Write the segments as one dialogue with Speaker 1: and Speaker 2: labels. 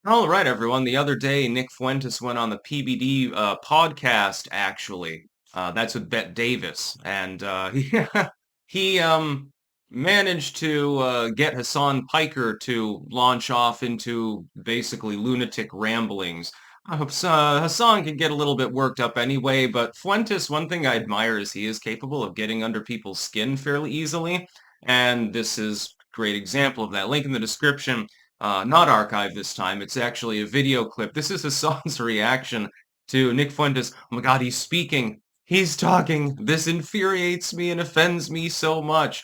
Speaker 1: All right, everyone. The other day, Nick Fuentes went on the PBD podcast, actually. That's with Bette Davis. And he managed to get Hasan Piker to launch off into basically lunatic ramblings. I hope Hassan can get a little bit worked up anyway, but Fuentes, one thing I admire is he is capable of getting under people's skin fairly easily. And this is a great example of that. Link in the description. Not archived this time. It's actually a video clip. This is Hassan's reaction to Nick Fuentes. Oh my God, he's speaking. He's talking. This infuriates me and offends me so much.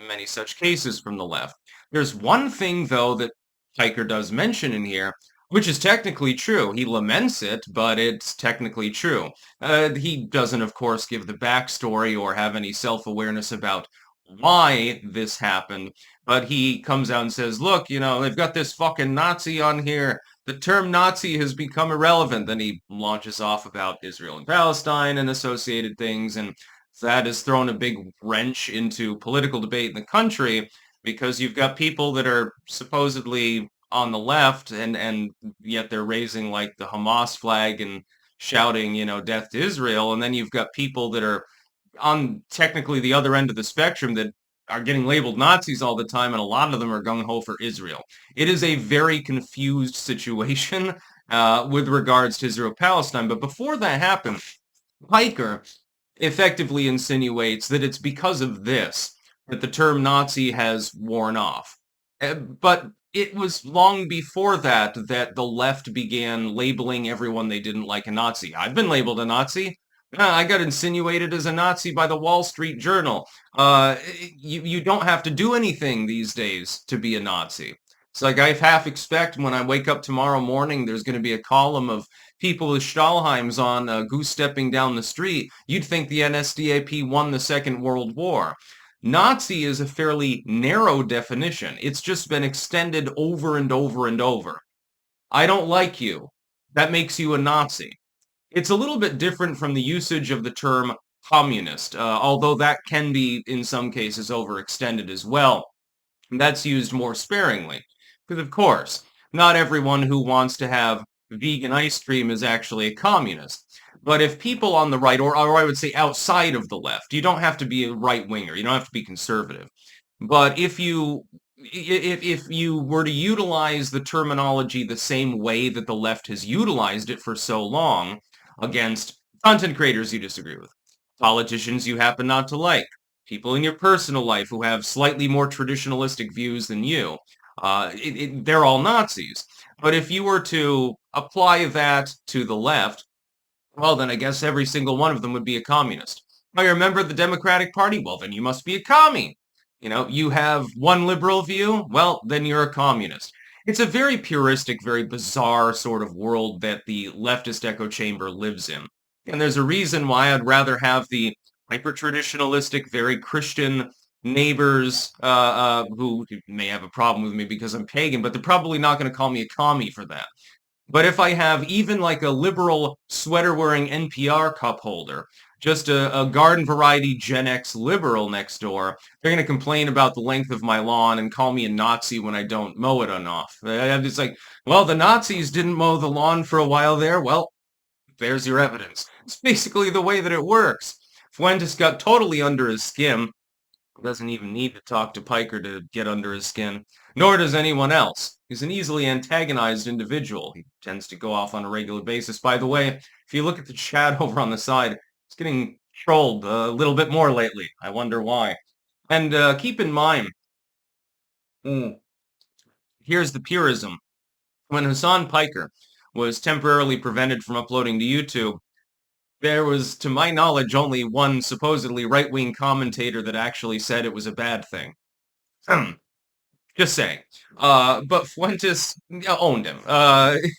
Speaker 1: Many such cases from the left. There's one thing, though, that Piker does mention in here, which is technically true. He laments it, but it's technically true. He doesn't, of course, give the backstory or have any self-awareness about why this happened, but he comes out and says, look, they've got this fucking Nazi on here. The term Nazi has become irrelevant. Then he launches off about Israel and Palestine and associated things, and that has thrown a big wrench into political debate in the country because you've got people that are supposedly on the left and yet they're raising like the Hamas flag and shouting, death to Israel. And then you've got people that are on technically the other end of the spectrum that are getting labeled Nazis all the time, and a lot of them are gung-ho for Israel. It is a very confused situation with regards to Israel-Palestine. But before that happened, Piker effectively insinuates that it's because of this that the term Nazi has worn off. But it was long before that that the left began labeling everyone they didn't like a Nazi. I've been labeled a Nazi. I got insinuated as a Nazi by the Wall Street Journal. You don't have to do anything these days to be a Nazi. It's like I half expect when I wake up tomorrow morning, there's going to be a column of people with Stahlheims on goose stepping down the street. You'd think the NSDAP won the Second World War. Nazi is a fairly narrow definition. It's just been extended over and over and over. I don't like you. That makes you a Nazi. It's a little bit different from the usage of the term communist, although that can be, in some cases, overextended as well. That's used more sparingly. Because, of course, not everyone who wants to have vegan ice cream is actually a communist. But if people on the right, or I would say outside of the left, you don't have to be a right-winger, you don't have to be conservative. But if you were to utilize the terminology the same way that the left has utilized it for so long against content creators you disagree with, politicians you happen not to like, people in your personal life who have slightly more traditionalistic views than you, they're all Nazis. But if you were to apply that to the left, well, then I guess every single one of them would be a communist. Oh, you're a member of the Democratic Party? Well, then you must be a commie. You have one liberal view? Well, then you're a communist. It's a very puristic, very bizarre sort of world that the leftist echo chamber lives in. And there's a reason why I'd rather have the hyper-traditionalistic, very Christian neighbors who may have a problem with me because I'm pagan, but they're probably not going to call me a commie for that. But if I have even like a liberal sweater-wearing NPR cup holder, just a garden variety Gen X liberal next door, they're going to complain about the length of my lawn and call me a Nazi when I don't mow it enough. It's like, well, the Nazis didn't mow the lawn for a while there. Well, there's your evidence. It's basically the way that it works. Fuentes got totally under his skin. Doesn't even need to talk to Piker to get under his skin, nor does anyone else. He's an easily antagonized individual. He tends to go off on a regular basis. By the way, if you look at the chat over on the side, it's getting trolled a little bit more lately. I wonder why. And keep in mind, mm, here's the purism. When Hasan Piker was temporarily prevented from uploading to YouTube, there was, to my knowledge, only one supposedly right-wing commentator that actually said it was a bad thing. Just saying. But Fuentes owned him.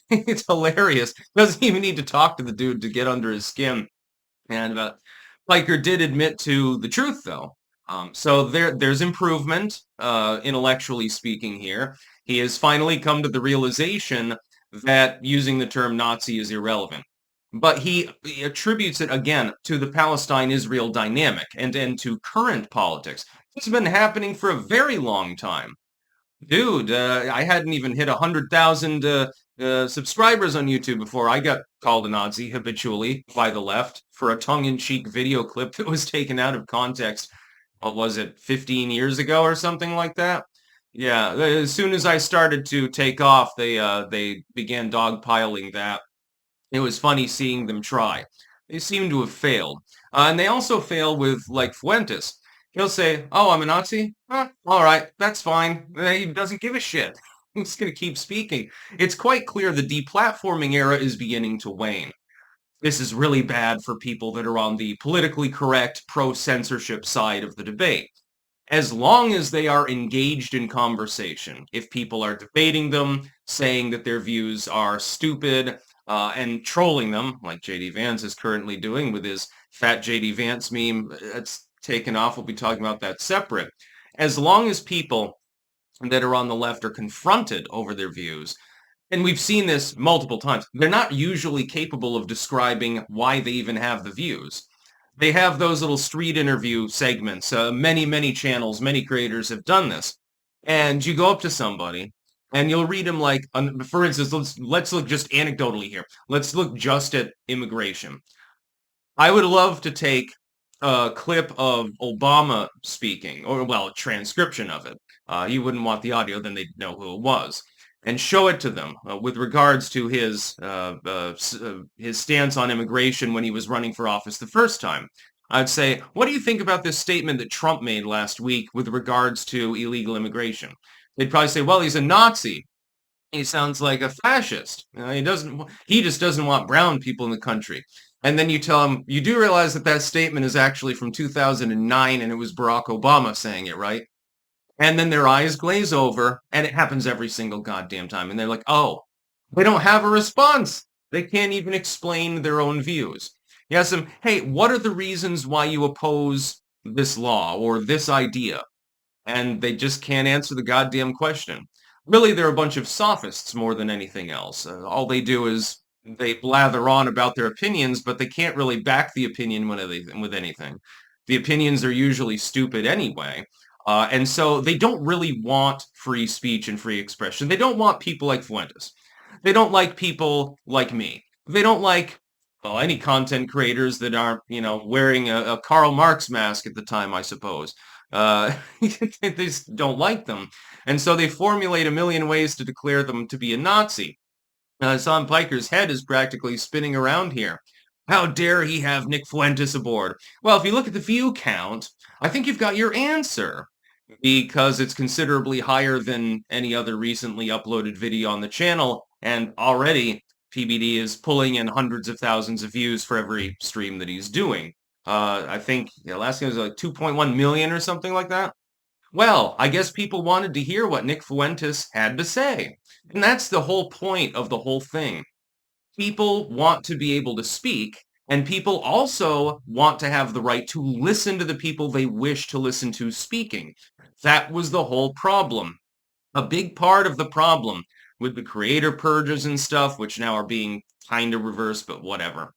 Speaker 1: It's hilarious. Doesn't even need to talk to the dude to get under his skin. And Piker did admit to the truth, though. So there's improvement, intellectually speaking here. He has finally come to the realization that using the term Nazi is irrelevant. But he attributes it, again, to the Palestine-Israel dynamic and to current politics. This has been happening for a very long time. Dude, I hadn't even hit 100,000 subscribers on YouTube before I got called a Nazi habitually by the left for a tongue-in-cheek video clip that was taken out of context. What was it, 15 years ago or something like that? Yeah, as soon as I started to take off, they began dogpiling that. It was funny seeing them try. They seem to have failed. And they also fail with, like, Fuentes. He'll say, oh, I'm a Nazi? Huh, all right, that's fine. He doesn't give a shit. He's going to keep speaking. It's quite clear the deplatforming era is beginning to wane. This is really bad for people that are on the politically correct, pro-censorship side of the debate. As long as they are engaged in conversation, if people are debating them, saying that their views are stupid, and trolling them, like J.D. Vance is currently doing with his fat J.D. Vance meme, that's taken off. We'll be talking about that separate. As long as people that are on the left are confronted over their views, and we've seen this multiple times, they're not usually capable of describing why they even have the views. They have those little street interview segments. Many channels, many creators have done this. And you go up to somebody and you'll read them like, for instance, let's look just anecdotally here. Let's look just at immigration. I would love to take a clip of Obama speaking, or well, a transcription of it. You wouldn't want the audio, then they'd know who it was, and show it to them with regards to his stance on immigration when he was running for office the first time. I'd say, what do you think about this statement that Trump made last week with regards to illegal immigration? They'd probably say, well, he's a Nazi. He sounds like a fascist. He just doesn't want brown people in the country. And then you tell him, you do realize that that statement is actually from 2009 and it was Barack Obama saying it, right? And then their eyes glaze over and it happens every single goddamn time. And they're like, oh, they don't have a response. They can't even explain their own views. You ask them, hey, what are the reasons why you oppose this law or this idea? And they just can't answer the goddamn question. Really, they're a bunch of sophists more than anything else. All they do is they blather on about their opinions, but they can't really back the opinion with anything. The opinions are usually stupid anyway. And so they don't really want free speech and free expression. They don't want people like Fuentes. They don't like people like me. They don't like, well, any content creators that aren't, wearing a Karl Marx mask at the time, I suppose. They just don't like them. And so they formulate a million ways to declare them to be a Nazi. Hasan Piker's head is practically spinning around here. How dare he have Nick Fuentes aboard? Well, if you look at the view count, I think you've got your answer. Because it's considerably higher than any other recently uploaded video on the channel, and already PBD is pulling in hundreds of thousands of views for every stream that he's doing. I think last time was like 2.1 million or something like that. Well, I guess people wanted to hear what Nick Fuentes had to say. And that's the whole point of the whole thing. People want to be able to speak, and people also want to have the right to listen to the people they wish to listen to speaking. That was the whole problem. A big part of the problem with the creator purges and stuff, which now are being kind of reversed, but whatever.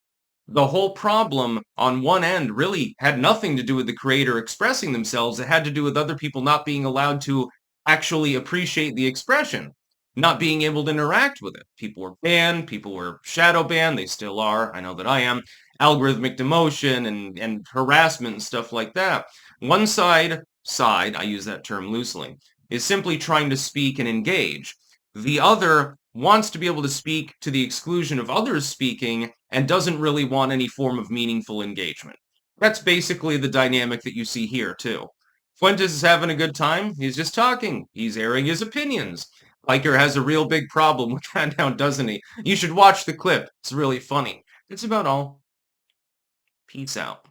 Speaker 1: The whole problem on one end really had nothing to do with the creator expressing themselves. It had to do with other people not being allowed to actually appreciate the expression, not being able to interact with it. People were banned, people were shadow banned, they still are, I know that I am, algorithmic demotion and harassment and stuff like that. One side, I use that term loosely, is simply trying to speak and engage. The other wants to be able to speak to the exclusion of others speaking and doesn't really want any form of meaningful engagement. That's basically the dynamic that you see here, too. Fuentes is having a good time. He's just talking. He's airing his opinions. Piker has a real big problem with that now, doesn't he? You should watch the clip. It's really funny. That's about all. Peace out.